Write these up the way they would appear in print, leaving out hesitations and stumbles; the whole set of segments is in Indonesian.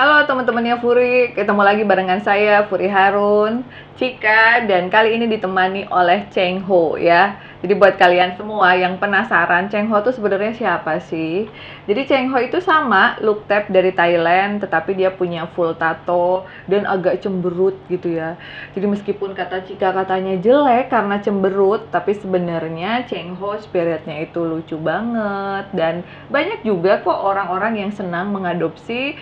Halo teman-temannya Furi, ketemu lagi barengan saya Furi Harun, Cika, dan kali ini ditemani oleh Cheng Ho ya. Jadi buat kalian semua yang penasaran, Cheng Ho itu sebenarnya siapa sih? Jadi Cheng Ho itu sama look tap dari Thailand, tetapi dia punya full tato dan agak cemberut gitu ya. Jadi meskipun kata Cika katanya jelek karena cemberut, tapi sebenarnya Cheng Ho spiritnya itu lucu banget dan banyak juga kok orang-orang yang senang mengadopsi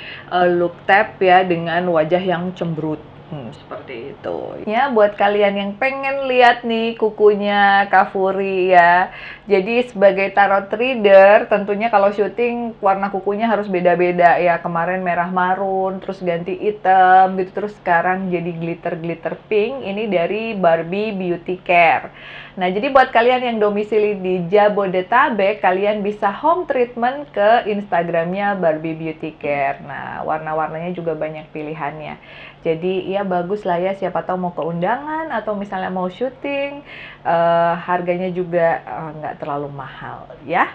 look tap ya dengan wajah yang cemberut. Seperti itu. Ya, buat kalian yang pengen lihat nih kukunya Kafuri ya. Jadi sebagai tarot reader, tentunya kalau syuting warna kukunya harus beda-beda ya. Kemarin merah marun, terus ganti hitam gitu, terus sekarang jadi glitter-glitter pink. Ini dari Barbie Beauty Care. Nah, jadi buat kalian yang domisili di Jabodetabek, kalian bisa home treatment ke Instagramnya Barbie Beauty Care. Nah, warna-warnanya juga banyak pilihannya. Jadi ya bagus lah ya, siapa tahu mau ke undangan atau misalnya mau syuting, harganya juga nggak terlalu mahal ya.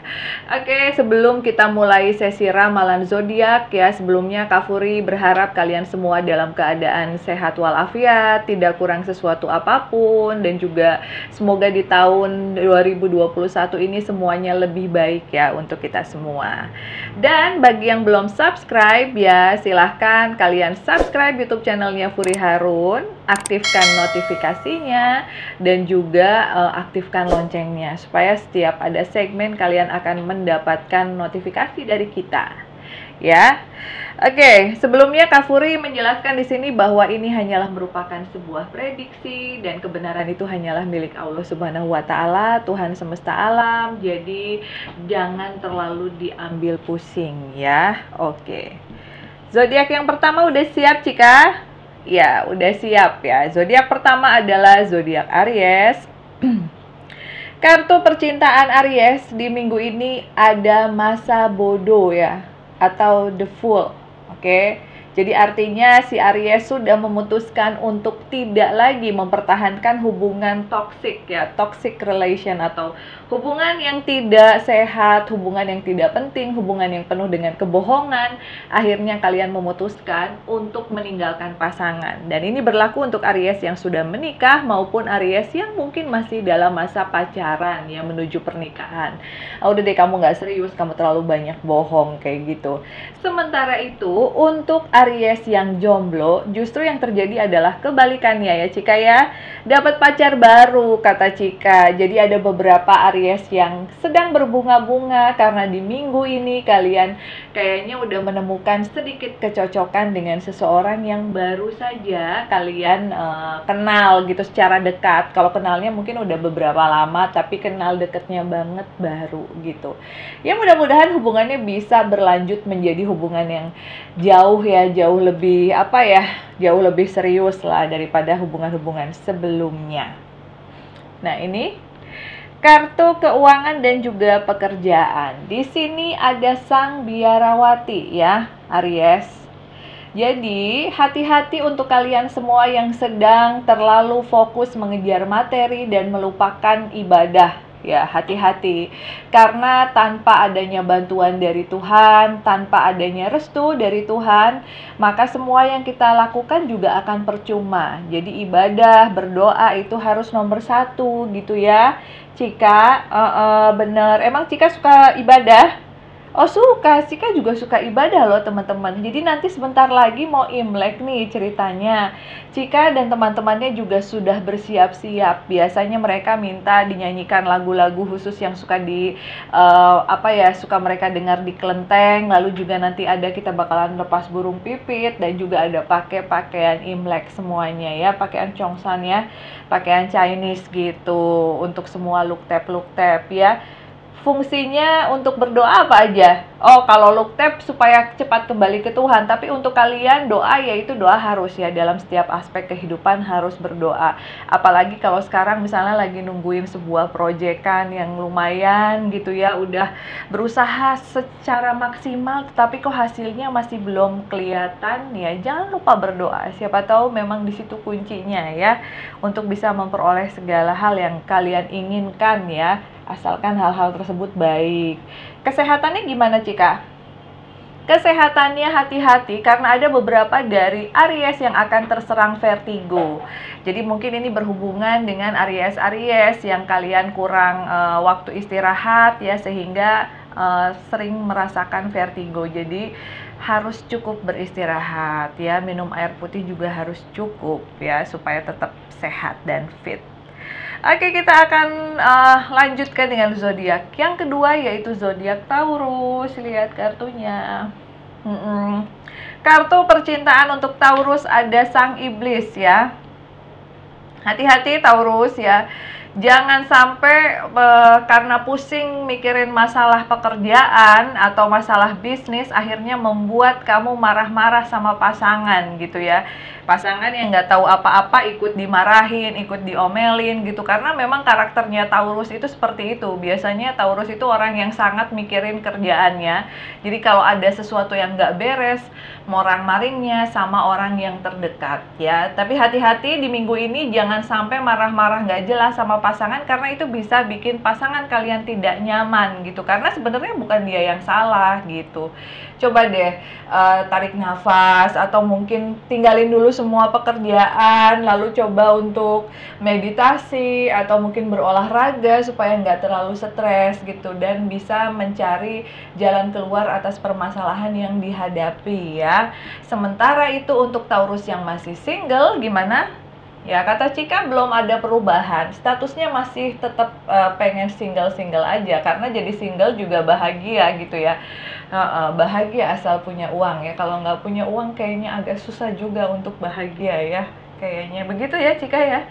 Oke, sebelum kita mulai sesi ramalan zodiak ya, sebelumnya Kafuri berharap kalian semua dalam keadaan sehat walafiat, tidak kurang sesuatu apapun, dan juga semoga di tahun 2021 ini semuanya lebih baik ya untuk kita semua. Dan bagi yang belum subscribe ya, silahkan kalian subscribe YouTube channelnya Furi Harun, aktifkan notifikasinya, dan juga aktifkan loncengnya supaya setiap ada segmen kalian akan mendapatkan notifikasi dari kita. Ya. Oke, sebelumnya Kak Furi menjelaskan di sini bahwa ini hanyalah merupakan sebuah prediksi dan kebenaran itu hanyalah milik Allah Subhanahu wa taala, Tuhan semesta alam. Jadi jangan terlalu diambil pusing ya. Oke. Zodiak yang pertama udah siap, Cika? Ya, udah siap ya. Zodiak pertama adalah zodiak Aries. Kartu percintaan Aries di minggu ini ada masa bodoh ya, atau the fool. Oke. Jadi artinya si Aries sudah memutuskan untuk tidak lagi mempertahankan hubungan toksik ya, toxic relation atau hubungan yang tidak sehat, hubungan yang tidak penting, hubungan yang penuh dengan kebohongan. Akhirnya kalian memutuskan untuk meninggalkan pasangan. Dan ini berlaku untuk Aries yang sudah menikah maupun Aries yang mungkin masih dalam masa pacaran ya menuju pernikahan. Udah deh, kamu nggak serius, kamu terlalu banyak bohong kayak gitu. Sementara itu untuk Aries yang jomblo, justru yang terjadi adalah kebalikannya ya Cika ya. Dapat pacar baru kata Cika. Jadi ada beberapa Aries yang sedang berbunga-bunga karena di minggu ini kalian kayaknya udah menemukan sedikit kecocokan dengan seseorang yang baru saja kalian kenal gitu secara dekat. Kalau kenalnya mungkin udah beberapa lama, tapi kenal deketnya banget baru gitu. Ya mudah-mudahan hubungannya bisa berlanjut menjadi hubungan yang jauh ya, jauh lebih jauh lebih serius lah daripada hubungan-hubungan sebelumnya. Nah, ini kartu keuangan dan juga pekerjaan. Di sini ada sang biarawati ya, Aries. Jadi, hati-hati untuk kalian semua yang sedang terlalu fokus mengejar materi dan melupakan ibadah. Ya, hati-hati. Karena tanpa adanya bantuan dari Tuhan, tanpa adanya restu dari Tuhan, maka semua yang kita lakukan juga akan percuma. Jadi ibadah, berdoa itu harus nomor satu gitu ya. Cika, bener. Emang Cika suka ibadah? Oh suka, Cika juga suka ibadah loh teman-teman. Jadi nanti sebentar lagi mau Imlek nih ceritanya. Cika dan teman-temannya juga sudah bersiap-siap. Biasanya mereka minta dinyanyikan lagu-lagu khusus yang suka suka mereka dengar di kelenteng. Lalu juga nanti ada kita bakalan lepas burung pipit dan juga ada pakai pakaian Imlek semuanya ya, pakaian Chongsan ya, pakaian Chinese gitu untuk semua look tap ya. Fungsinya untuk berdoa apa aja? Oh, kalau look tap supaya cepat kembali ke Tuhan. Tapi untuk kalian doa yaitu doa harus ya, dalam setiap aspek kehidupan harus berdoa. Apalagi kalau sekarang misalnya lagi nungguin sebuah proyekan yang lumayan gitu ya, udah berusaha secara maksimal tapi kok hasilnya masih belum kelihatan ya. Jangan lupa berdoa. Siapa tahu memang di situ kuncinya ya untuk bisa memperoleh segala hal yang kalian inginkan ya. Asalkan hal-hal tersebut baik. Kesehatannya gimana, Cika? Kesehatannya hati-hati karena ada beberapa dari Aries yang akan terserang vertigo. Jadi mungkin ini berhubungan dengan Aries yang kalian kurang waktu istirahat ya, sehingga sering merasakan vertigo. Jadi harus cukup beristirahat ya, minum air putih juga harus cukup ya supaya tetap sehat dan fit. Oke, kita akan lanjutkan dengan zodiak yang kedua, yaitu zodiak Taurus. Lihat kartunya. Kartu percintaan untuk Taurus ada Sang Iblis ya. Hati-hati Taurus ya. Jangan sampai karena pusing mikirin masalah pekerjaan atau masalah bisnis akhirnya membuat kamu marah-marah sama pasangan gitu ya. Pasangan yang nggak tahu apa-apa ikut dimarahin, ikut diomelin gitu. Karena memang karakternya Taurus itu seperti itu. Biasanya Taurus itu orang yang sangat mikirin kerjaannya. Jadi kalau ada sesuatu yang nggak beres, morang-maringnya sama orang yang terdekat ya. Tapi hati-hati di minggu ini jangan sampai marah-marah nggak jelas sama pasangan, karena itu bisa bikin pasangan kalian tidak nyaman gitu. Karena sebenarnya bukan dia yang salah gitu. Coba deh tarik nafas, atau mungkin tinggalin dulu semua pekerjaan, lalu coba untuk meditasi atau mungkin berolahraga supaya nggak terlalu stres gitu, dan bisa mencari jalan keluar atas permasalahan yang dihadapi ya. Sementara itu untuk Taurus yang masih single gimana? Ya, kata Cika belum ada perubahan, statusnya masih tetap pengen single-single aja, karena jadi single juga bahagia gitu ya. Bahagia asal punya uang ya, kalau nggak punya uang kayaknya agak susah juga untuk bahagia ya. Kayaknya begitu ya Cika ya.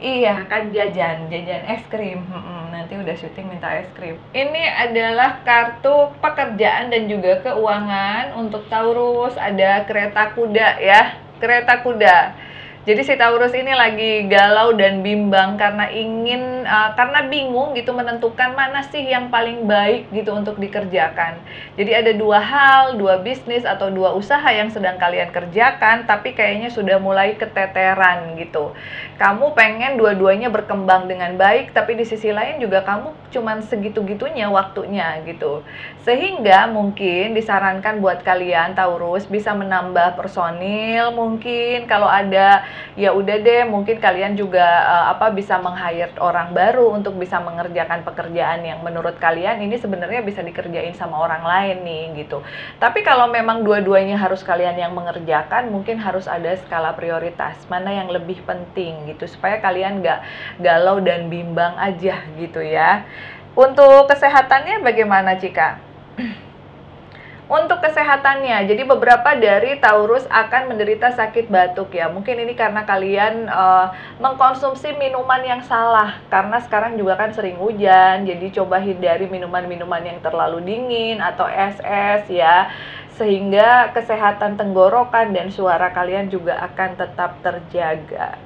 Iya kan, jajan es krim. Nanti udah syuting minta es krim. Ini adalah kartu pekerjaan dan juga keuangan untuk Taurus. Ada kereta kuda ya, kereta kuda. Jadi si Taurus ini lagi galau dan bimbang karena karena bingung gitu menentukan mana sih yang paling baik gitu untuk dikerjakan. Jadi ada dua hal, dua bisnis atau dua usaha yang sedang kalian kerjakan, tapi kayaknya sudah mulai keteteran gitu. Kamu pengen dua-duanya berkembang dengan baik, tapi di sisi lain juga kamu cuman segitu-gitunya waktunya gitu. Sehingga mungkin disarankan buat kalian Taurus bisa menambah personil, mungkin kalau ada ya udah deh, mungkin kalian juga bisa meng-hire orang baru untuk bisa mengerjakan pekerjaan yang menurut kalian ini sebenarnya bisa dikerjain sama orang lain nih gitu. Tapi kalau memang dua-duanya harus kalian yang mengerjakan, mungkin harus ada skala prioritas, mana yang lebih penting gitu, supaya kalian nggak galau dan bimbang aja gitu ya. Untuk kesehatannya bagaimana Cika? Untuk kesehatannya, jadi beberapa dari Taurus akan menderita sakit batuk ya. Mungkin ini karena kalian mengkonsumsi minuman yang salah. Karena sekarang juga kan sering hujan, jadi coba hindari minuman-minuman yang terlalu dingin atau es-es ya. Sehingga kesehatan tenggorokan dan suara kalian juga akan tetap terjaga.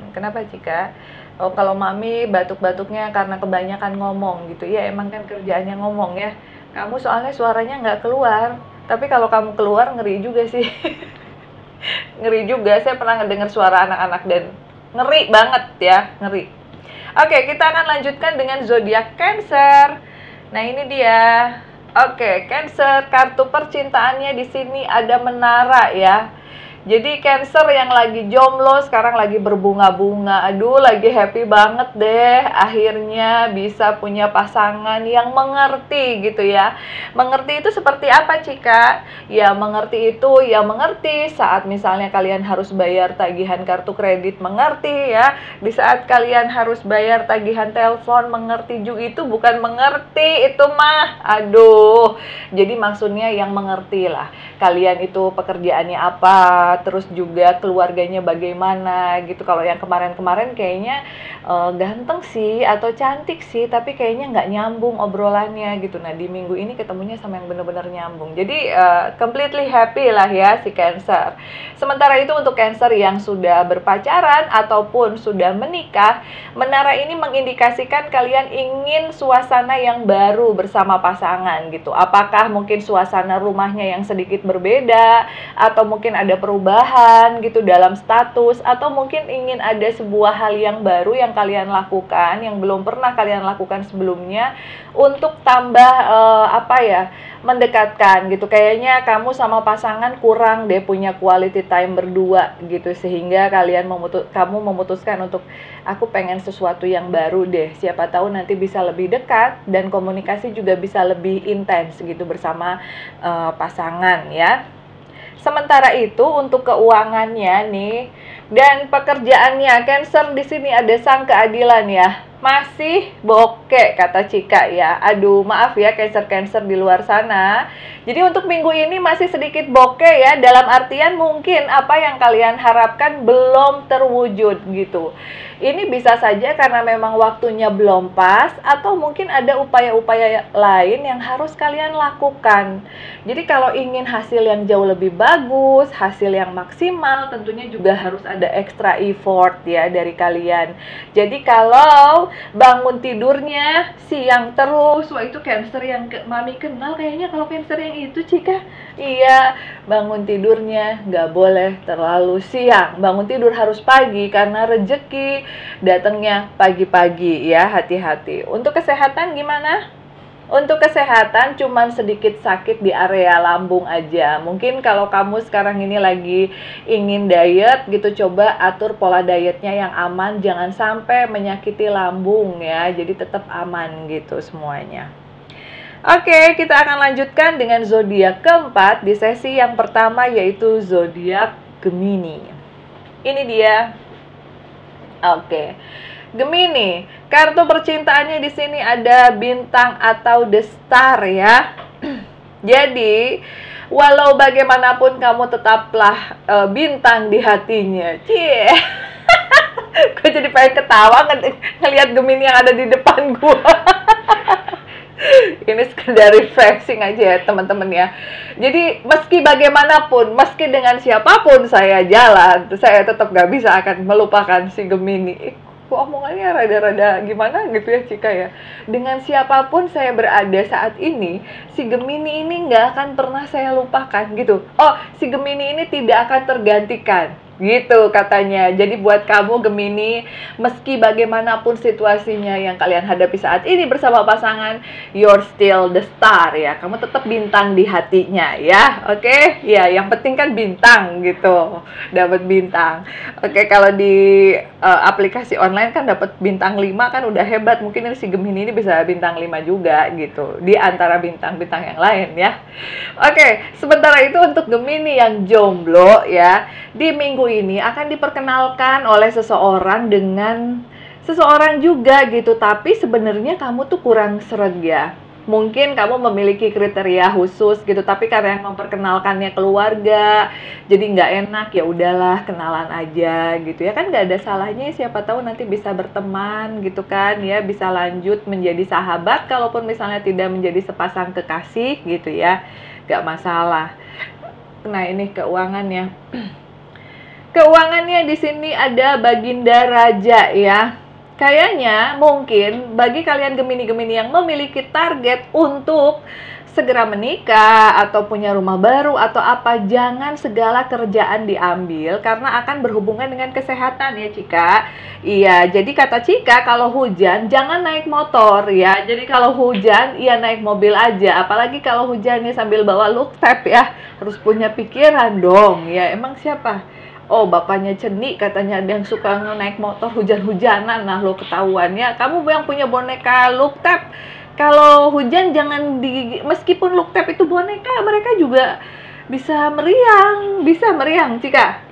Kenapa Cika? Oh, kalau Mami batuk-batuknya karena kebanyakan ngomong gitu ya. Emang kan kerjaannya ngomong ya. Kamu soalnya suaranya nggak keluar, tapi kalau kamu keluar ngeri juga sih. Ngeri juga, saya pernah ngedengar suara anak-anak dan ngeri banget ya, ngeri. Oke, kita akan lanjutkan dengan zodiak Cancer. Nah ini dia. Oke, Cancer, kartu percintaannya di sini ada menara ya. Jadi Cancer yang lagi jomblo sekarang lagi berbunga-bunga. Aduh, lagi happy banget deh. Akhirnya bisa punya pasangan yang mengerti gitu ya. Mengerti itu seperti apa Cika? Ya mengerti itu ya mengerti saat misalnya kalian harus bayar tagihan kartu kredit, mengerti ya. Di saat kalian harus bayar tagihan telepon, mengerti juga. Itu bukan mengerti, itu mah aduh. Jadi maksudnya yang mengerti lah. Kalian itu pekerjaannya apa, terus juga keluarganya bagaimana gitu. Kalau yang kemarin-kemarin kayaknya ganteng sih atau cantik sih, tapi kayaknya nggak nyambung obrolannya gitu. Nah di minggu ini ketemunya sama yang benar-benar nyambung. Jadi completely happy lah ya si Cancer. Sementara itu untuk Cancer yang sudah berpacaran ataupun sudah menikah, menara ini mengindikasikan kalian ingin suasana yang baru bersama pasangan gitu. Apakah mungkin suasana rumahnya yang sedikit berbeda, atau mungkin ada perubahan perubahan gitu dalam status, atau mungkin ingin ada sebuah hal yang baru yang kalian lakukan yang belum pernah kalian lakukan sebelumnya untuk tambah mendekatkan gitu. Kayaknya kamu sama pasangan kurang deh punya quality time berdua gitu, sehingga kamu memutuskan untuk aku pengen sesuatu yang baru deh. Siapa tahu nanti bisa lebih dekat dan komunikasi juga bisa lebih intens gitu bersama pasangan ya. Sementara itu untuk keuangannya nih dan pekerjaannya, Cancer di sini ada sang keadilan ya. Masih bokeh kata Cika ya. Aduh, maaf ya Cancer di luar sana. Jadi untuk minggu ini masih sedikit bokeh ya, dalam artian mungkin apa yang kalian harapkan belum terwujud gitu. Ini bisa saja karena memang waktunya belum pas, atau mungkin ada upaya-upaya lain yang harus kalian lakukan. Jadi kalau ingin hasil yang jauh lebih bagus, hasil yang maksimal, tentunya juga harus ada extra effort ya dari kalian. Jadi kalau bangun tidurnya siang terus, wah itu Cancer yang Mami kenal kayaknya. Kalau Cancer yang itu Cika, iya, bangun tidurnya nggak boleh terlalu siang. Bangun tidur harus pagi karena rejeki datangnya pagi-pagi ya, hati-hati. Untuk kesehatan gimana? Untuk kesehatan cuman sedikit sakit di area lambung aja. Mungkin kalau kamu sekarang ini lagi ingin diet gitu, coba atur pola dietnya yang aman, jangan sampai menyakiti lambung ya. Jadi tetap aman gitu semuanya. Oke, kita akan lanjutkan dengan zodiak keempat di sesi yang pertama, yaitu zodiak Gemini. Ini dia. Oke. Gemini, kartu percintaannya di sini ada bintang atau the star ya. Jadi, walau bagaimanapun kamu tetaplah bintang di hatinya. Cie. Gue jadi pengen ketawa ngelihat Gemini yang ada di depan gue. Ini sekedar refreshing aja ya teman-teman ya. Jadi meski bagaimanapun, meski dengan siapapun saya jalan, saya tetap gak bisa akan melupakan si Gemini. Kok omongannya rada-rada gimana gitu ya Cika ya. Dengan siapapun saya berada saat ini, si Gemini ini gak akan pernah saya lupakan gitu. Oh, si Gemini ini tidak akan tergantikan gitu katanya. Jadi buat kamu Gemini, meski bagaimanapun situasinya yang kalian hadapi saat ini bersama pasangan, you're still the star ya. Kamu tetap bintang di hatinya ya. Oke? Ya, yang penting kan bintang gitu. Dapat bintang. Oke, kalau di aplikasi online kan dapat bintang 5 kan udah hebat. Mungkin ini si Gemini ini bisa bintang 5 juga gitu. Di antara bintang-bintang yang lain ya. Oke, sementara itu untuk Gemini yang jomblo ya, di minggu ini akan diperkenalkan oleh seseorang dengan seseorang juga gitu, tapi sebenarnya kamu tuh kurang sreg ya. Mungkin kamu memiliki kriteria khusus gitu, tapi karena yang memperkenalkannya keluarga, jadi nggak enak, ya udahlah kenalan aja gitu ya kan, nggak ada salahnya, siapa tahu nanti bisa berteman gitu kan ya, bisa lanjut menjadi sahabat, kalaupun misalnya tidak menjadi sepasang kekasih gitu ya, nggak masalah. Nah ini keuangannya. Keuangannya di sini ada Baginda Raja ya. Kayaknya mungkin bagi kalian Gemini-Gemini yang memiliki target untuk segera menikah atau punya rumah baru atau apa, jangan segala kerjaan diambil karena akan berhubungan dengan kesehatan ya Cika. Iya, jadi kata Cika kalau hujan jangan naik motor ya. Jadi kalau hujan ya naik mobil aja. Apalagi kalau hujannya sambil bawa look tap ya, harus punya pikiran dong ya. Emang siapa? Oh, bapaknya Ceni katanya ada yang suka naik motor hujan-hujanan. Nah, lo ketahuannya. Kamu yang punya boneka look tap, kalau hujan jangan meskipun look tap itu boneka, mereka juga bisa meriang, Cika.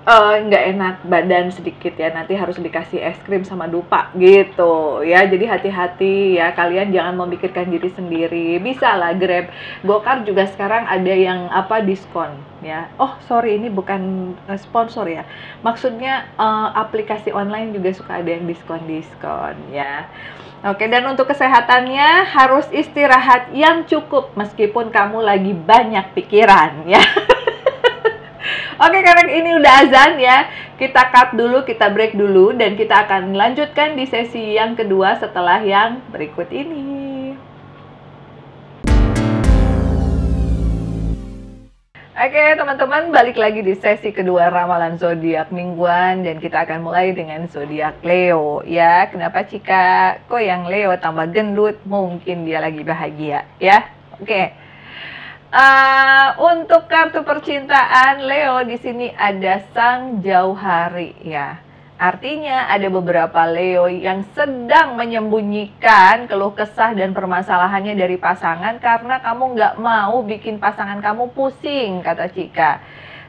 Nggak enak badan sedikit ya, nanti harus dikasih es krim sama dupa gitu ya. Jadi hati-hati ya, kalian jangan memikirkan diri sendiri. Bisa lah Grab, Gokar juga sekarang ada yang diskon ya. Oh sorry, ini bukan sponsor ya, maksudnya aplikasi online juga suka ada yang diskon ya. Oke, dan untuk kesehatannya harus istirahat yang cukup meskipun kamu lagi banyak pikiran ya. Oke, karena ini udah azan ya, kita cut dulu, kita break dulu, dan kita akan lanjutkan di sesi yang kedua setelah yang berikut ini. Oke, teman-teman, balik lagi di sesi kedua ramalan zodiak mingguan dan kita akan mulai dengan zodiak Leo ya. Kenapa Cika? Kok yang Leo tambah gendut? Mungkin dia lagi bahagia ya. Oke. Untuk kartu percintaan Leo di sini ada Sang Jauhari ya. Artinya ada beberapa Leo yang sedang menyembunyikan keluh kesah dan permasalahannya dari pasangan karena kamu nggak mau bikin pasangan kamu pusing, kata Cika.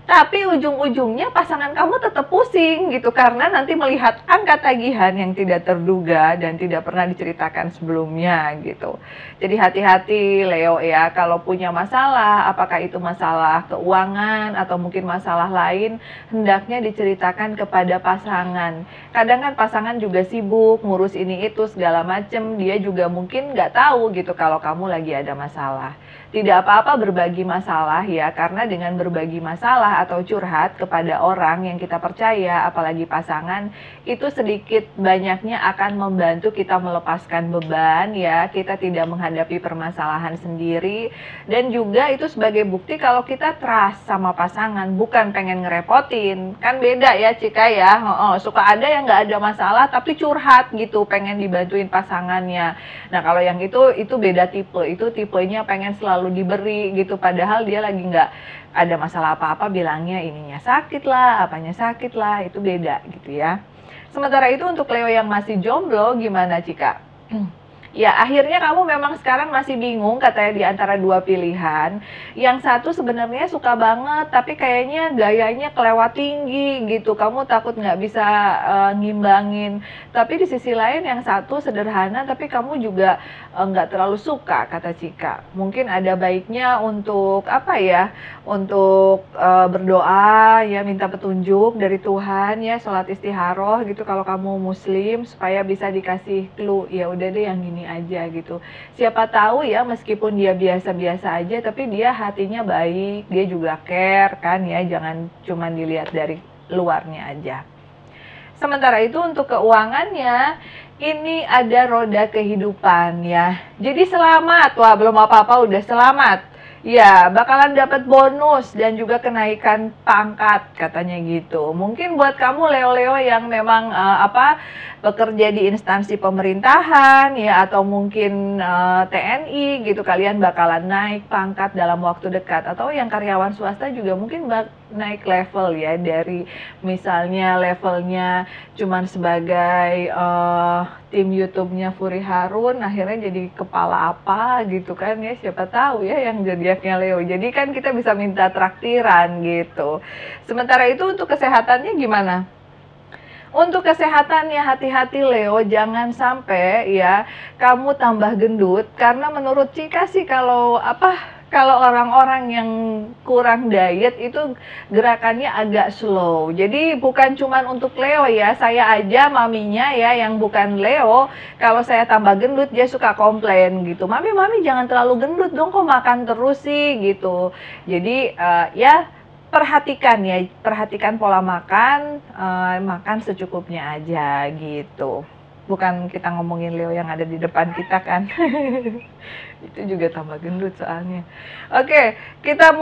Tapi ujung-ujungnya pasangan kamu tetap pusing gitu karena nanti melihat angka tagihan yang tidak terduga dan tidak pernah diceritakan sebelumnya gitu. Jadi hati-hati Leo ya, kalau punya masalah, apakah itu masalah keuangan atau mungkin masalah lain, hendaknya diceritakan kepada pasangan. Kadang kan pasangan juga sibuk ngurus ini itu segala macem, dia juga mungkin nggak tahu gitu kalau kamu lagi ada masalah. Tidak apa-apa berbagi masalah ya, karena dengan berbagi masalah atau curhat kepada orang yang kita percaya, apalagi pasangan, itu sedikit banyaknya akan membantu kita melepaskan beban ya, kita tidak menghadapi permasalahan sendiri, dan juga itu sebagai bukti kalau kita trust sama pasangan, bukan pengen ngerepotin. Kan beda ya Cika ya, suka ada yang nggak ada masalah tapi curhat gitu, pengen dibantuin pasangannya. Nah kalau yang itu beda tipe, itu tipenya pengen selalu diberi gitu, padahal dia lagi nggak ada masalah apa-apa, bilangnya ininya sakit lah, apanya sakit lah, itu beda gitu ya. Sementara itu untuk Leo yang masih jomblo gimana Cika? Ya akhirnya kamu memang sekarang masih bingung katanya di antara dua pilihan. Yang satu sebenarnya suka banget tapi kayaknya gayanya kelewat tinggi gitu, kamu takut nggak bisa ngimbangin. Tapi di sisi lain yang satu sederhana tapi kamu juga nggak terlalu suka, kata Cika. Mungkin ada baiknya untuk apa ya, untuk berdoa ya, minta petunjuk dari Tuhan ya, sholat istikharah gitu kalau kamu muslim, supaya bisa dikasih clue, ya udah deh yang gini aja gitu. Siapa tahu ya, meskipun dia biasa-biasa aja tapi dia hatinya baik, dia juga care kan ya, jangan cuma dilihat dari luarnya aja. Sementara itu untuk keuangannya, ini ada roda kehidupan ya. Jadi selamat, wah belum apa-apa udah selamat. Ya, bakalan dapat bonus dan juga kenaikan pangkat katanya gitu. Mungkin buat kamu Leo-Leo yang memang bekerja di instansi pemerintahan ya, atau mungkin TNI gitu, kalian bakalan naik pangkat dalam waktu dekat. Atau yang karyawan swasta juga mungkin naik level ya, dari misalnya levelnya cuman sebagai tim YouTube-nya Furi Harun, akhirnya jadi kepala apa gitu kan ya, siapa tahu ya yang zodiaknya Leo. Jadi kan kita bisa minta traktiran gitu. Sementara itu untuk kesehatannya gimana? Untuk kesehatannya hati-hati Leo, jangan sampai ya kamu tambah gendut, karena menurut Cika sih kalau orang-orang yang kurang diet itu gerakannya agak slow. Jadi bukan cuma untuk Leo ya, saya aja maminya ya yang bukan Leo, kalau saya tambah gendut dia suka komplain gitu. Mami jangan terlalu gendut dong, kok makan terus sih gitu. Jadi ya perhatikan pola makan, makan secukupnya aja gitu. Bukan kita ngomongin Leo yang ada di depan kita kan. Itu juga tambah gendut soalnya. Oke, kita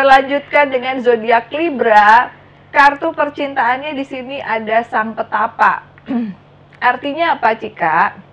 lanjutkan dengan zodiak Libra. Kartu percintaannya di sini ada Sang Petapa. Artinya apa Cika?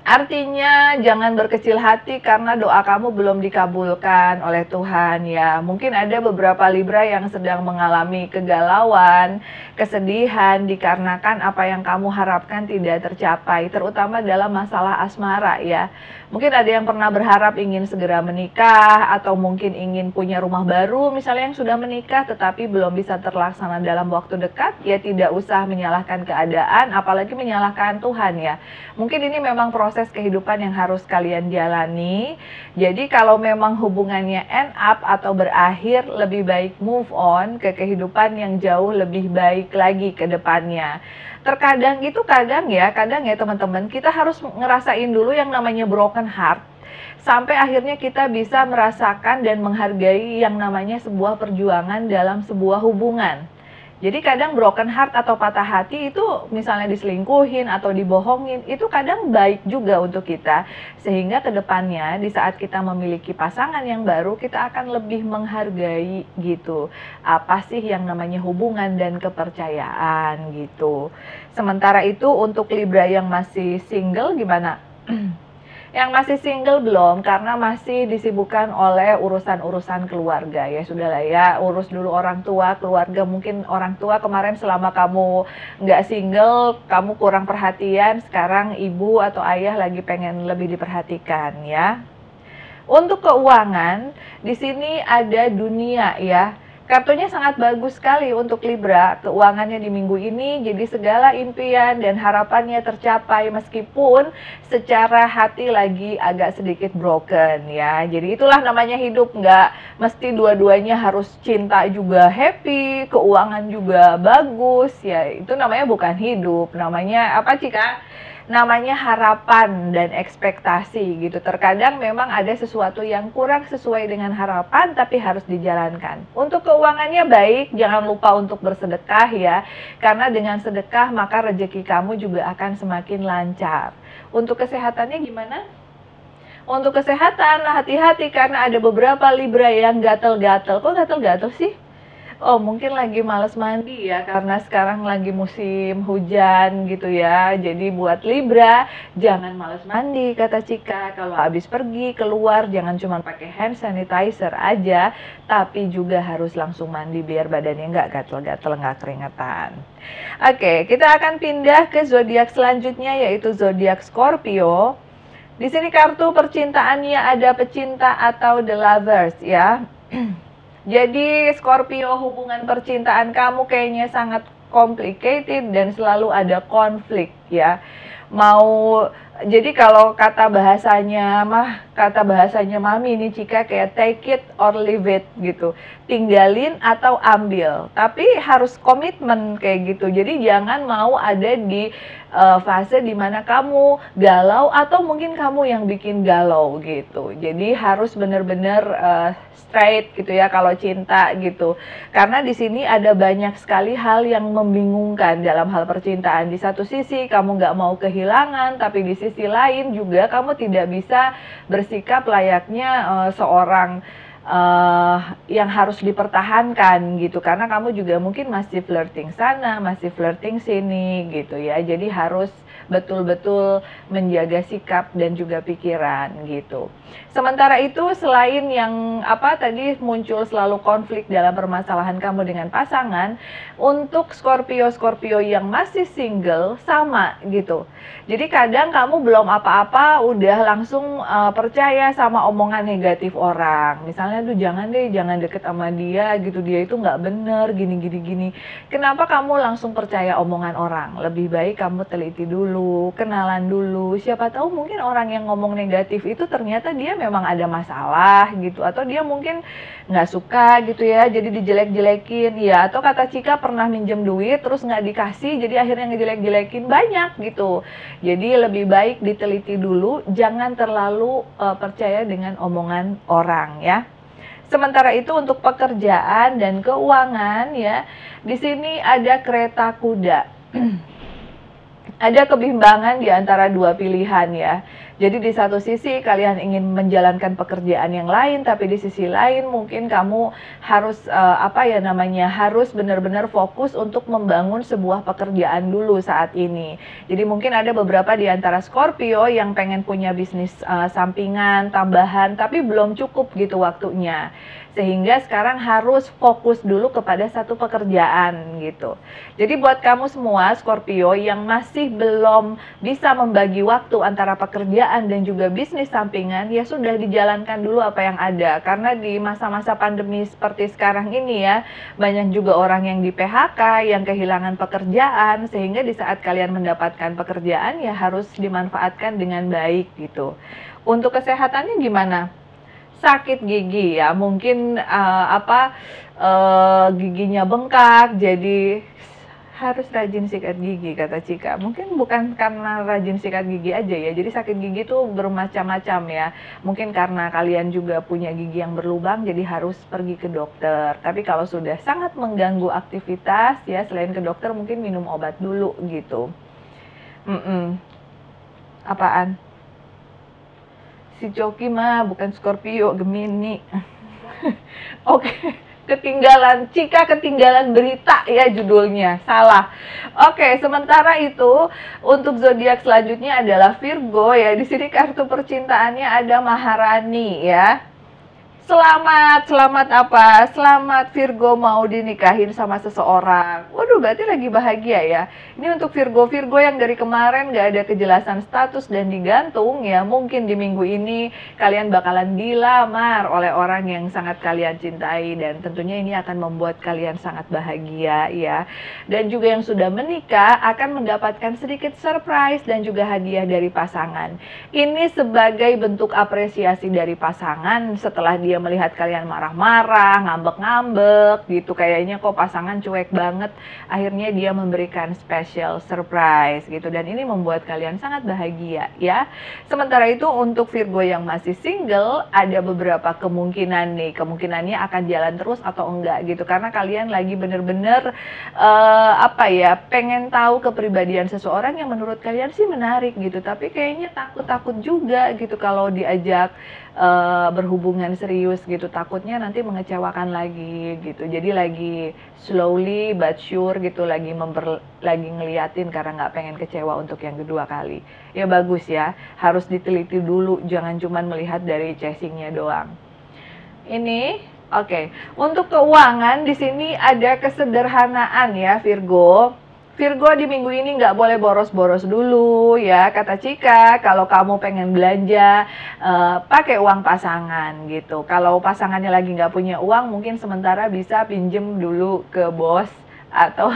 Artinya jangan berkecil hati karena doa kamu belum dikabulkan oleh Tuhan ya. Mungkin ada beberapa Libra yang sedang mengalami kegalauan, kesedihan dikarenakan apa yang kamu harapkan tidak tercapai, terutama dalam masalah asmara ya. Mungkin ada yang pernah berharap ingin segera menikah, atau mungkin ingin punya rumah baru misalnya yang sudah menikah tetapi belum bisa terlaksana dalam waktu dekat, ya tidak usah menyalahkan keadaan, apalagi menyalahkan Tuhan ya. Mungkin ini memang proses kehidupan yang harus kalian jalani. Jadi kalau memang hubungannya end up atau berakhir, lebih baik move on ke kehidupan yang jauh lebih baik lagi ke depannya. Terkadang itu kadang ya teman-teman, kita harus ngerasain dulu yang namanya broken heart, sampai akhirnya kita bisa merasakan dan menghargai yang namanya sebuah perjuangan dalam sebuah hubungan. Jadi kadang broken heart atau patah hati itu misalnya diselingkuhin atau dibohongin, itu kadang baik juga untuk kita. Sehingga kedepannya di saat kita memiliki pasangan yang baru, kita akan lebih menghargai gitu. Apa sih yang namanya hubungan dan kepercayaan gitu. Sementara itu untuk Libra yang masih single gimana? Yang masih single belum, karena masih disibukkan oleh urusan-urusan keluarga. Ya sudahlah ya, urus dulu orang tua, keluarga. Mungkin orang tua kemarin selama kamu nggak single, kamu kurang perhatian, sekarang ibu atau ayah lagi pengen lebih diperhatikan ya. Untuk keuangan, di sini ada dunia ya. Kartunya sangat bagus sekali untuk Libra, keuangannya di minggu ini, jadi segala impian dan harapannya tercapai meskipun secara hati lagi agak sedikit broken ya. Jadi itulah namanya hidup, nggak mesti dua-duanya harus cinta juga happy, keuangan juga bagus ya. Itu namanya bukan hidup, namanya apa Cika? Namanya harapan dan ekspektasi gitu. Terkadang memang ada sesuatu yang kurang sesuai dengan harapan tapi harus dijalankan. Untuk keuangannya baik, jangan lupa untuk bersedekah ya. Karena dengan sedekah maka rezeki kamu juga akan semakin lancar. Untuk kesehatannya gimana? Untuk kesehatan, hati-hati karena ada beberapa Libra yang gatel-gatel. Kok gatel-gatel sih? Oh, mungkin lagi males mandi ya, karena sekarang lagi musim hujan gitu ya. Jadi buat Libra, jangan males mandi kata Cika. Kalau habis pergi keluar, jangan cuma pakai hand sanitizer aja, tapi juga harus langsung mandi biar badannya nggak gatel-gatel, nggak keringetan. Oke, kita akan pindah ke zodiak selanjutnya, yaitu zodiak Scorpio. Di sini kartu percintaannya ada pecinta atau the lovers ya. Jadi Scorpio, hubungan percintaan kamu kayaknya sangat complicated dan selalu ada konflik ya. Jadi kalau kata bahasanya Mami ini Cika kayak take it or leave it gitu. Tinggalin atau ambil. Tapi harus komitmen kayak gitu. Jadi jangan mau ada di fase dimana kamu galau atau mungkin kamu yang bikin galau gitu. Jadi harus benar-benar straight gitu ya kalau cinta gitu. Karena di sini ada banyak sekali hal yang membingungkan dalam hal percintaan. Di satu sisi kamu nggak mau kehilangan, tapi di sisi lain juga kamu tidak bisa bersikap layaknya seorang yang harus dipertahankan gitu, karena kamu juga mungkin masih flirting sana, masih flirting sini gitu ya. Jadi harus betul-betul menjaga sikap dan juga pikiran gitu. Sementara itu selain yang tadi muncul selalu konflik dalam permasalahan kamu dengan pasangan, untuk Scorpio yang masih single sama gitu. Jadi kadang kamu belum apa-apa udah langsung percaya sama omongan negatif orang. Misalnya tuh jangan deket sama dia gitu, dia itu nggak bener gini. Kenapa kamu langsung percaya omongan orang? Lebih baik kamu teliti dulu, kenalan dulu. Siapa tahu mungkin orang yang ngomong negatif itu ternyata dia memang ada masalah gitu, atau dia mungkin nggak suka gitu ya, jadi dijelek-jelekin ya. Atau kata Cika pernah minjem duit terus nggak dikasih, jadi akhirnya ngejelek-jelekin banyak gitu. Jadi lebih baik diteliti dulu, jangan terlalu percaya dengan omongan orang ya. Sementara itu untuk pekerjaan dan keuangan ya, di sini ada kereta kuda. Ada kebimbangan di antara dua pilihan ya. Jadi di satu sisi kalian ingin menjalankan pekerjaan yang lain, tapi di sisi lain mungkin kamu harus harus benar-benar fokus untuk membangun sebuah pekerjaan dulu saat ini. Jadi mungkin ada beberapa di antara Scorpio yang pengen punya bisnis sampingan, tambahan, tapi belum cukup gitu waktunya. Sehingga sekarang harus fokus dulu kepada satu pekerjaan gitu. Jadi buat kamu semua Scorpio yang masih belum bisa membagi waktu antara pekerjaan dan juga bisnis sampingan, ya sudah dijalankan dulu apa yang ada. Karena di masa-masa pandemi seperti sekarang ini ya, banyak juga orang yang di PHK, yang kehilangan pekerjaan, sehingga di saat kalian mendapatkan pekerjaan ya harus dimanfaatkan dengan baik gitu. Untuk kesehatannya gimana? Sakit gigi ya, mungkin giginya bengkak, jadi harus rajin sikat gigi, kata Cika. Mungkin bukan karena rajin sikat gigi aja ya, jadi sakit gigi tuh bermacam-macam ya. Mungkin karena kalian juga punya gigi yang berlubang, jadi harus pergi ke dokter. Tapi kalau sudah sangat mengganggu aktivitas ya, selain ke dokter mungkin minum obat dulu gitu. Apaan? Si Coki mah bukan Scorpio, Gemini. Oke, ketinggalan, Cika ketinggalan berita ya judulnya, salah. Oke, sementara itu untuk zodiak selanjutnya adalah Virgo ya. Di sini kartu percintaannya ada Maharani ya. Selamat apa? Selamat Virgo mau dinikahin sama seseorang. Waduh, berarti lagi bahagia ya. Ini untuk Virgo yang dari kemarin gak ada kejelasan status dan digantung ya. Mungkin di minggu ini kalian bakalan dilamar oleh orang yang sangat kalian cintai. Dan tentunya ini akan membuat kalian sangat bahagia ya. Dan juga yang sudah menikah akan mendapatkan sedikit surprise dan juga hadiah dari pasangan. Ini sebagai bentuk apresiasi dari pasangan setelah dia melihat kalian marah-marah, ngambek-ngambek gitu, kayaknya kok pasangan cuek banget, akhirnya dia memberikan special surprise gitu, dan ini membuat kalian sangat bahagia ya. Sementara itu untuk Virgo yang masih single, ada beberapa kemungkinan nih, kemungkinannya akan jalan terus atau enggak gitu, karena kalian lagi bener-bener pengen tahu kepribadian seseorang yang menurut kalian sih menarik gitu, tapi kayaknya takut juga gitu kalau diajak berhubungan serius gitu, takutnya nanti mengecewakan lagi gitu. Jadi lagi slowly but sure gitu, lagi ngeliatin karena nggak pengen kecewa untuk yang kedua kali. Ya bagus ya, harus diteliti dulu, jangan cuman melihat dari chasingnya doang. Ini oke. Untuk keuangan di sini ada kesederhanaan ya Virgo. Virgo di minggu ini nggak boleh boros-boros dulu ya, kata Cika. Kalau kamu pengen belanja, pakai uang pasangan gitu. Kalau pasangannya lagi nggak punya uang, mungkin sementara bisa pinjem dulu ke bos atau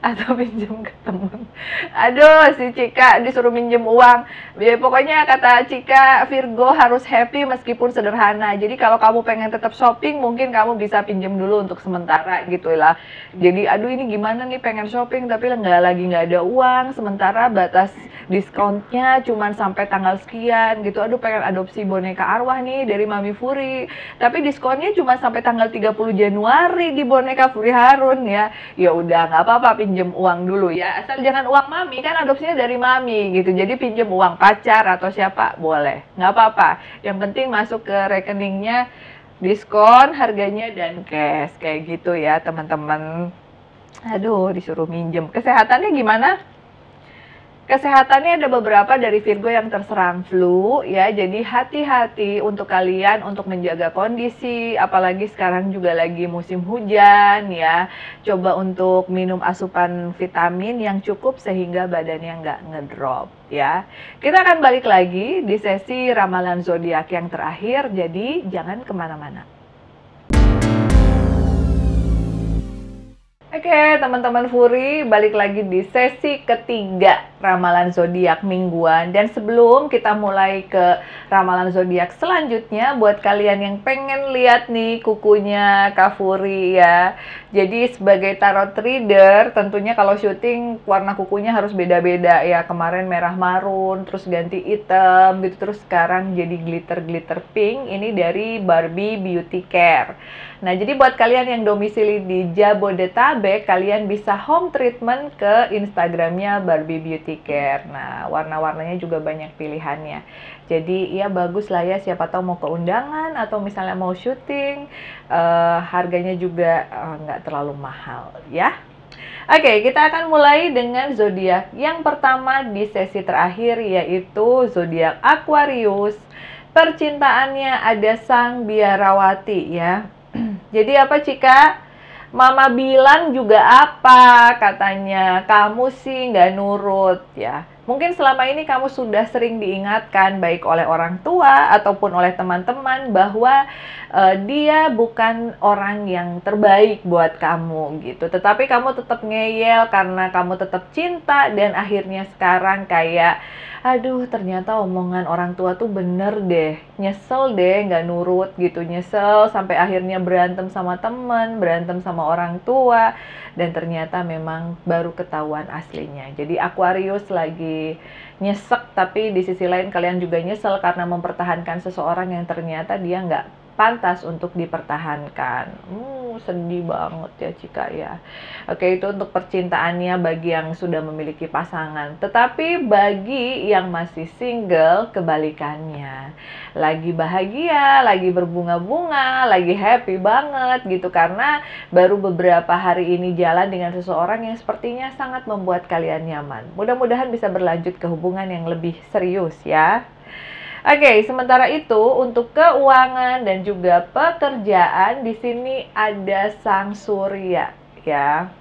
atau pinjam ke temen. Aduh, si Cika disuruh minjem uang. Ya, pokoknya kata Cika, Virgo harus happy meskipun sederhana. Jadi kalau kamu pengen tetap shopping, mungkin kamu bisa pinjam dulu untuk sementara gitu lah. Jadi aduh ini gimana nih, pengen shopping tapi nggak ada uang, sementara batas diskontnya cuman sampai tanggal sekian gitu. Aduh pengen adopsi boneka arwah nih dari Mami Furi, tapi diskonnya cuma sampai tanggal 30 Januari di boneka Furi Harun ya. Ya udah nggak apa-apa, pinjem uang dulu ya, asal jangan uang mami, kan adopsinya dari mami gitu. Jadi pinjem uang pacar atau siapa boleh, nggak apa-apa, yang penting masuk ke rekeningnya diskon harganya dan cash kayak gitu ya teman-teman. Aduh disuruh minjem. Kesehatannya gimana? Kesehatannya ada beberapa dari Virgo yang terserang flu ya, jadi hati-hati untuk kalian untuk menjaga kondisi, apalagi sekarang juga lagi musim hujan ya. Coba untuk minum asupan vitamin yang cukup sehingga badannya nggak ngedrop ya. Kita akan balik lagi di sesi ramalan zodiak yang terakhir, jadi jangan kemana-mana. Oke, teman-teman Furi, balik lagi di sesi ketiga ramalan zodiak mingguan. Dan sebelum kita mulai ke ramalan zodiak selanjutnya, buat kalian yang pengen lihat nih kukunya Kak Furi ya. Jadi sebagai tarot reader, tentunya kalau syuting warna kukunya harus beda-beda ya. Kemarin merah marun, terus ganti hitam gitu, terus sekarang jadi glitter-glitter pink. Ini dari Barbie Beauty Care. Nah, jadi buat kalian yang domisili di Jabodetabek, kalian bisa home treatment ke Instagramnya Barbie Beauty Care. Nah, warna-warnanya juga banyak pilihannya. Jadi, ya bagus lah ya, siapa tahu mau ke undangan atau misalnya mau syuting, harganya juga nggak terlalu mahal ya. Oke, kita akan mulai dengan zodiak yang pertama di sesi terakhir, yaitu zodiak Aquarius. Percintaannya ada Sang Biarawati ya. Jadi apa Cika? Mama bilang juga apa katanya, kamu sih nggak nurut ya. Mungkin selama ini kamu sudah sering diingatkan baik oleh orang tua ataupun oleh teman-teman bahwa dia bukan orang yang terbaik buat kamu gitu. Tetapi kamu tetap ngeyel karena kamu tetap cinta, dan akhirnya sekarang kayak aduh ternyata omongan orang tua tuh bener deh, nyesel deh nggak nurut gitu, nyesel sampai akhirnya berantem sama temen, berantem sama orang tua, dan ternyata memang baru ketahuan aslinya. Jadi Aquarius lagi nyesek, tapi di sisi lain kalian juga nyesel karena mempertahankan seseorang yang ternyata dia nggak pantas untuk dipertahankan. Sedih banget ya Cika ya. Oke, itu untuk percintaannya bagi yang sudah memiliki pasangan. Tetapi bagi yang masih single, kebalikannya. Lagi bahagia, lagi berbunga-bunga, lagi happy banget gitu. Karena baru beberapa hari ini jalan dengan seseorang yang sepertinya sangat membuat kalian nyaman. Mudah-mudahan bisa berlanjut ke hubungan yang lebih serius ya. Oke, sementara itu untuk keuangan dan juga pekerjaan di sini ada Sang Surya ya.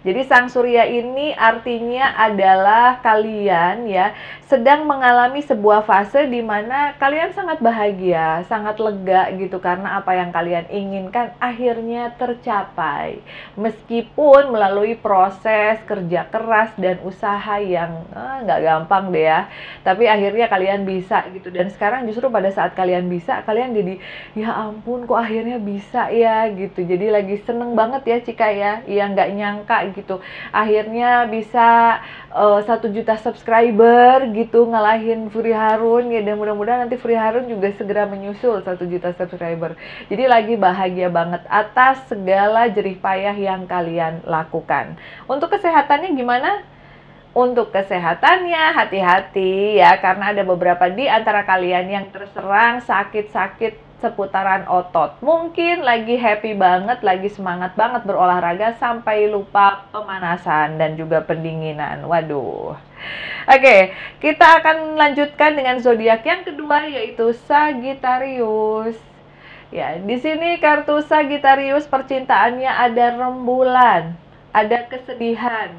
Jadi Sang Surya ini artinya adalah kalian ya sedang mengalami sebuah fase di mana kalian sangat bahagia, sangat lega gitu karena apa yang kalian inginkan akhirnya tercapai. Meskipun melalui proses kerja keras dan usaha yang nggak gampang deh ya. Tapi akhirnya kalian bisa gitu, dan sekarang justru pada saat kalian bisa, kalian jadi ya ampun kok akhirnya bisa ya gitu. Jadi lagi seneng banget ya Cika ya, yang nggak nyangka gitu akhirnya bisa 1 juta subscriber gitu ngalahin Fury Harun ya, dan mudah-mudahan nanti Fury Harun juga segera menyusul 1 juta subscriber. Jadi lagi bahagia banget atas segala jerih payah yang kalian lakukan. Untuk kesehatannya gimana? Untuk kesehatannya hati-hati ya, karena ada beberapa di antara kalian yang terserang sakit-sakit seputaran otot. Mungkin lagi happy banget, lagi semangat banget berolahraga sampai lupa pemanasan dan juga pendinginan. Waduh. Oke, kita akan lanjutkan dengan zodiak yang kedua yaitu Sagittarius. Ya, di sini kartu Sagittarius percintaannya ada rembulan, ada kesedihan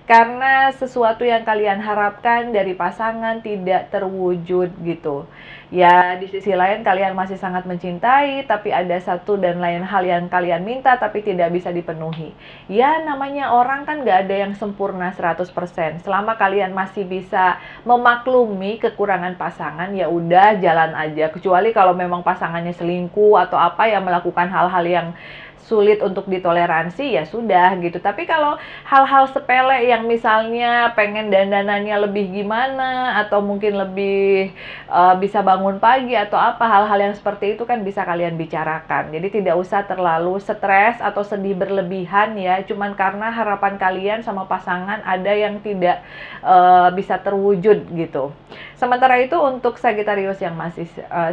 karena sesuatu yang kalian harapkan dari pasangan tidak terwujud gitu. Ya, di sisi lain kalian masih sangat mencintai, tapi ada satu dan lain hal yang kalian minta tapi tidak bisa dipenuhi. Ya, namanya orang kan nggak ada yang sempurna 100%. Selama kalian masih bisa memaklumi kekurangan pasangan, ya udah jalan aja. Kecuali kalau memang pasangannya selingkuh atau apa ya, melakukan hal-hal yang sulit untuk ditoleransi, ya sudah gitu. Tapi kalau hal-hal sepele yang misalnya pengen dandanannya lebih gimana atau mungkin lebih bisa bangun pagi atau apa, hal-hal yang seperti itu kan bisa kalian bicarakan. Jadi tidak usah terlalu stres atau sedih berlebihan ya, cuman karena harapan kalian sama pasangan ada yang tidak bisa terwujud gitu. Sementara itu untuk Sagittarius yang masih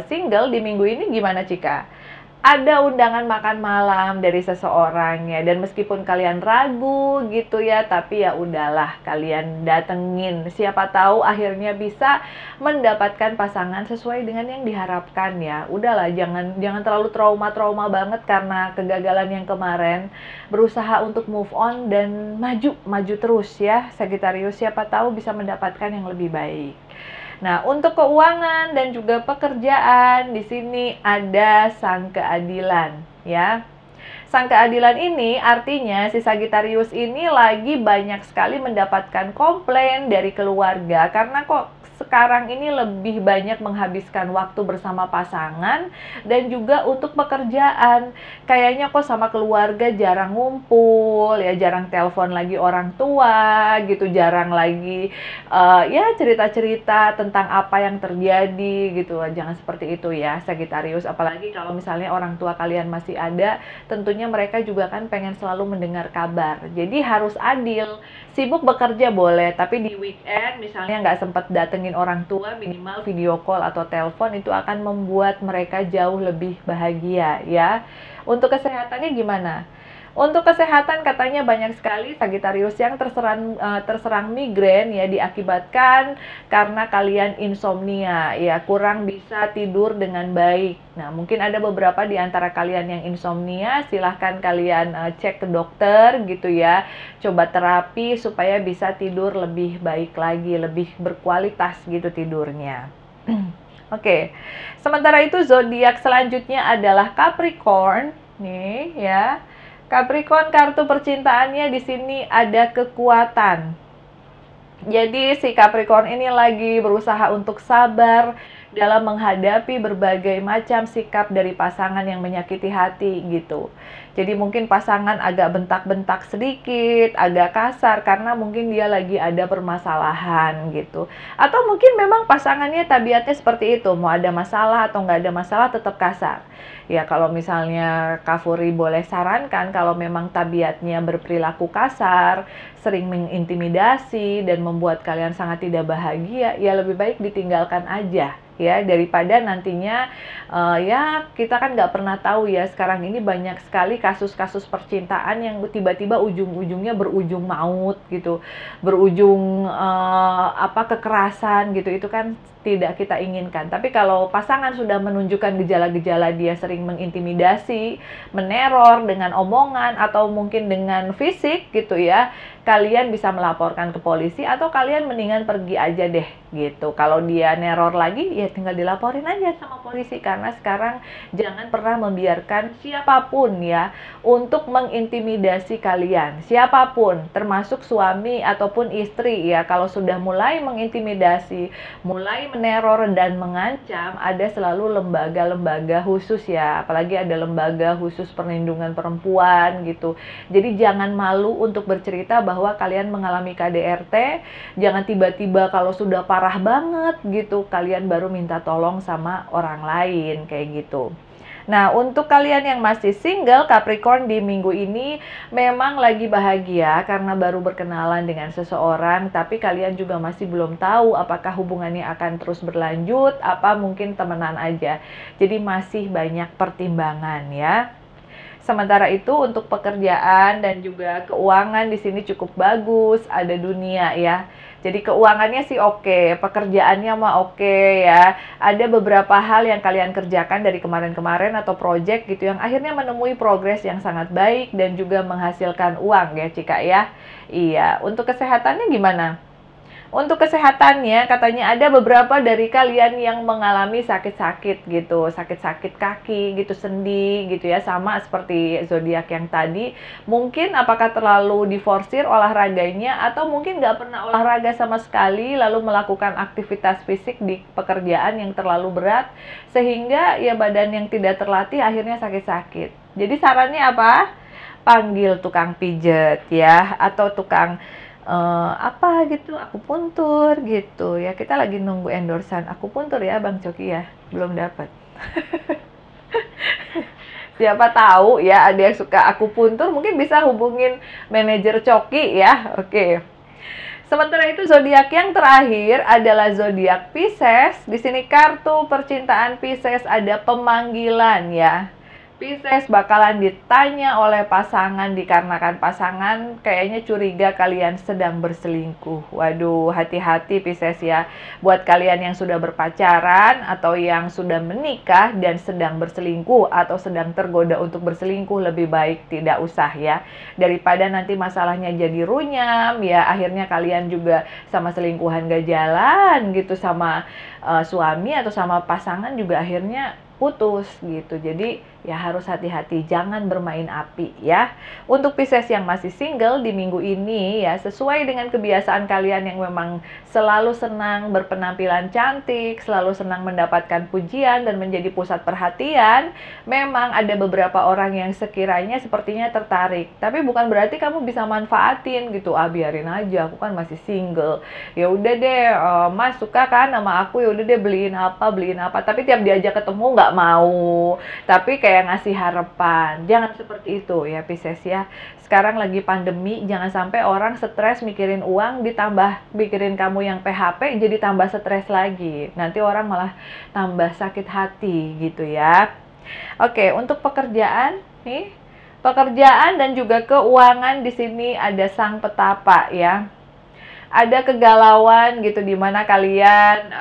single di minggu ini gimana Cika? Ada undangan makan malam dari seseorang ya, dan meskipun kalian ragu gitu ya, tapi ya udahlah kalian datengin, siapa tahu akhirnya bisa mendapatkan pasangan sesuai dengan yang diharapkan ya. Udahlah, jangan terlalu trauma banget karena kegagalan yang kemarin. Berusaha untuk move on dan maju terus ya Sagittarius, siapa tahu bisa mendapatkan yang lebih baik. Nah, untuk keuangan dan juga pekerjaan di sini ada Sang Keadilan ya. Sang Keadilan ini artinya si Sagittarius ini lagi banyak sekali mendapatkan komplain dari keluarga karena kok sekarang ini lebih banyak menghabiskan waktu bersama pasangan dan juga untuk pekerjaan. Kayaknya kok sama keluarga jarang ngumpul ya, jarang telepon lagi orang tua gitu, jarang lagi ya cerita-cerita tentang apa yang terjadi gitu. Jangan seperti itu ya Sagittarius, apalagi kalau misalnya orang tua kalian masih ada, tentunya mereka juga kan pengen selalu mendengar kabar. Jadi harus adil. Sibuk bekerja boleh, tapi di weekend misalnya nggak sempat datengin orang tua, minimal video call atau telepon, itu akan membuat mereka jauh lebih bahagia ya. Untuk kesehatannya gimana? Untuk kesehatan katanya banyak sekali Sagittarius yang terserang migrain ya, diakibatkan karena kalian insomnia ya, kurang bisa tidur dengan baik. Nah, mungkin ada beberapa di antara kalian yang insomnia, silahkan kalian cek ke dokter gitu ya. Coba terapi supaya bisa tidur lebih baik lagi, lebih berkualitas gitu tidurnya. Oke. Sementara itu zodiak selanjutnya adalah Capricorn nih ya. Capricorn kartu percintaannya di sini ada kekuatan. Jadi si Capricorn ini lagi berusaha untuk sabar dalam menghadapi berbagai macam sikap dari pasangan yang menyakiti hati gitu. Jadi mungkin pasangan agak bentak-bentak sedikit, agak kasar karena mungkin dia lagi ada permasalahan gitu. Atau mungkin memang pasangannya tabiatnya seperti itu, mau ada masalah atau nggak ada masalah tetap kasar. Ya kalau misalnya Kak Furi boleh sarankan, kalau memang tabiatnya berperilaku kasar, sering mengintimidasi dan membuat kalian sangat tidak bahagia, ya lebih baik ditinggalkan aja ya, daripada nantinya ya kita kan nggak pernah tahu ya, sekarang ini banyak sekali kasus-kasus percintaan yang tiba-tiba ujung-ujungnya berujung maut gitu, berujung kekerasan gitu, itu kan tidak kita inginkan. Tapi kalau pasangan sudah menunjukkan gejala-gejala dia sering mengintimidasi, meneror dengan omongan atau mungkin dengan fisik gitu ya, kalian bisa melaporkan ke polisi atau kalian mendingan pergi aja deh gitu. Kalau dia neror lagi ya tinggal dilaporin aja sama polisi, karena sekarang jangan pernah membiarkan siapapun ya untuk mengintimidasi kalian. Siapapun, termasuk suami ataupun istri ya, kalau sudah mulai mengintimidasi, mulai meneror dan mengancam, ada selalu lembaga-lembaga khusus ya, apalagi ada lembaga khusus perlindungan perempuan gitu. Jadi jangan malu untuk bercerita bahwa kalian mengalami KDRT, jangan tiba-tiba kalau sudah parah banget gitu, kalian baru minta tolong sama orang lain kayak gitu. Nah, untuk kalian yang masih single, Capricorn di minggu ini memang lagi bahagia karena baru berkenalan dengan seseorang, tapi kalian juga masih belum tahu apakah hubungannya akan terus berlanjut, apa mungkin temenan aja. Jadi masih banyak pertimbangan ya. Sementara itu untuk pekerjaan dan juga keuangan di sini cukup bagus, ada dunia ya. Jadi keuangannya sih oke, pekerjaannya mah oke ya. Ada beberapa hal yang kalian kerjakan dari kemarin-kemarin atau project gitu yang akhirnya menemui progres yang sangat baik dan juga menghasilkan uang ya Cika ya. Iya, untuk kesehatannya gimana? Untuk kesehatannya, katanya ada beberapa dari kalian yang mengalami sakit-sakit gitu, sakit-sakit kaki gitu, sendi gitu ya, sama seperti zodiak yang tadi. Mungkin apakah terlalu diforsir olahraganya, atau mungkin nggak pernah olahraga sama sekali, lalu melakukan aktivitas fisik di pekerjaan yang terlalu berat, sehingga ya badan yang tidak terlatih akhirnya sakit-sakit. Jadi sarannya apa? Panggil tukang pijet ya, atau tukang apa gitu, akupuntur gitu ya. Kita lagi nunggu endorsan akupuntur ya Bang Coki ya, belum dapat. Siapa tahu ya ada yang suka akupuntur, mungkin bisa hubungin manajer Coki ya. Oke. Sementara itu zodiak yang terakhir adalah zodiak Pisces. Di sini kartu percintaan Pisces ada pemanggilan ya. Pisces bakalan ditanya oleh pasangan dikarenakan pasangan kayaknya curiga kalian sedang berselingkuh. Waduh, hati-hati Pisces ya. Buat kalian yang sudah berpacaran atau yang sudah menikah dan sedang berselingkuh atau sedang tergoda untuk berselingkuh, lebih baik tidak usah ya. Daripada nanti masalahnya jadi runyam ya, akhirnya kalian juga sama selingkuhan gak jalan gitu, sama suami atau sama pasangan juga akhirnya putus gitu. Jadi ya harus hati-hati, jangan bermain api ya. Untuk Pisces yang masih single di minggu ini ya, sesuai dengan kebiasaan kalian yang memang selalu senang berpenampilan cantik, selalu senang mendapatkan pujian dan menjadi pusat perhatian, memang ada beberapa orang yang sekiranya sepertinya tertarik. Tapi bukan berarti kamu bisa manfaatin gitu, biarin aja, aku kan masih single. Ya udah deh, Mas suka kan sama aku, ya udah deh beliin apa. Tapi tiap diajak ketemu nggak mau. Tapi kayak ngasih harapan. Jangan seperti itu ya Pisces ya. Sekarang lagi pandemi, jangan sampai orang stres mikirin uang ditambah mikirin kamu yang PHP jadi tambah stres lagi. Nanti orang malah tambah sakit hati gitu ya. Oke, untuk pekerjaan nih, pekerjaan dan juga keuangan di sini ada sang petapa ya. Ada kegalauan gitu di mana kalian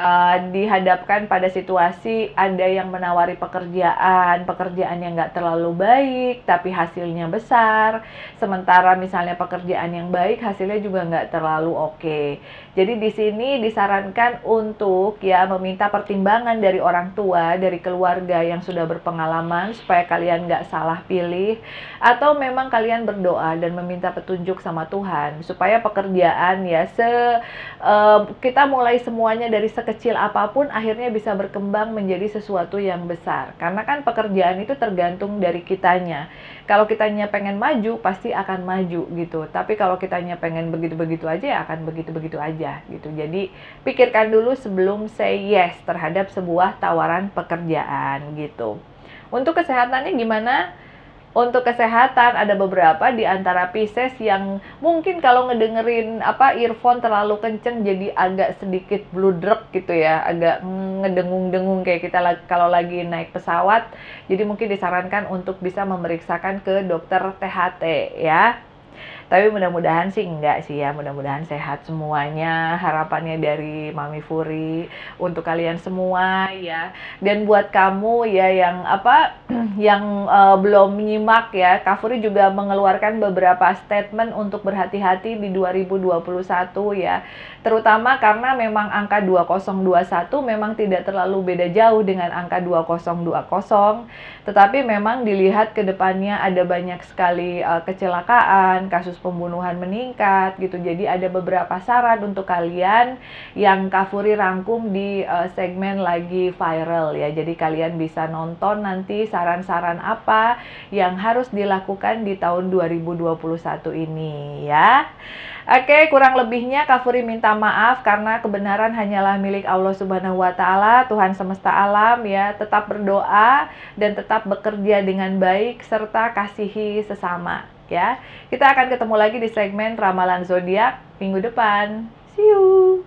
dihadapkan pada situasi ada yang menawari pekerjaan yang nggak terlalu baik tapi hasilnya besar, sementara misalnya pekerjaan yang baik hasilnya juga nggak terlalu oke. Jadi di sini disarankan untuk ya meminta pertimbangan dari orang tua, dari keluarga yang sudah berpengalaman supaya kalian nggak salah pilih, atau memang kalian berdoa dan meminta petunjuk sama Tuhan supaya pekerjaan ya kita mulai semuanya dari sekecil apapun akhirnya bisa berkembang menjadi sesuatu yang besar. Karena kan pekerjaan itu tergantung dari kitanya. Kalau kitanya pengen maju pasti akan maju gitu. Tapi kalau kitanya pengen begitu-begitu aja ya akan begitu-begitu aja gitu. Jadi pikirkan dulu sebelum say yes terhadap sebuah tawaran pekerjaan gitu. Untuk kesehatannya gimana? Untuk kesehatan ada beberapa di antara Pisces yang mungkin kalau ngedengerin earphone terlalu kenceng jadi agak sedikit bludruk gitu ya, agak ngedengung-dengung kayak kita kalau lagi naik pesawat. Jadi mungkin disarankan untuk bisa memeriksakan ke dokter THT ya. Tapi mudah-mudahan sih enggak sih ya, mudah-mudahan sehat semuanya. Harapannya dari Mami Furi untuk kalian semua ya. Dan buat kamu ya yang yang belum menyimak ya, Kak Furi juga mengeluarkan beberapa statement untuk berhati-hati di 2021 ya. Terutama karena memang angka 2021 memang tidak terlalu beda jauh dengan angka 2020. Tetapi memang dilihat ke depannya ada banyak sekali kecelakaan, kasus pembunuhan meningkat gitu. Jadi ada beberapa saran untuk kalian yang Kak Furi rangkum di segmen lagi viral ya. Jadi kalian bisa nonton nanti saran-saran apa yang harus dilakukan di tahun 2021 ini ya. Oke, kurang lebihnya Kak Furi minta maaf karena kebenaran hanyalah milik Allah Subhanahu wa Ta'ala, Tuhan semesta alam ya. Tetap berdoa dan tetap bekerja dengan baik serta kasihi sesama ya. Kita akan ketemu lagi di segmen Ramalan Zodiak minggu depan. See you.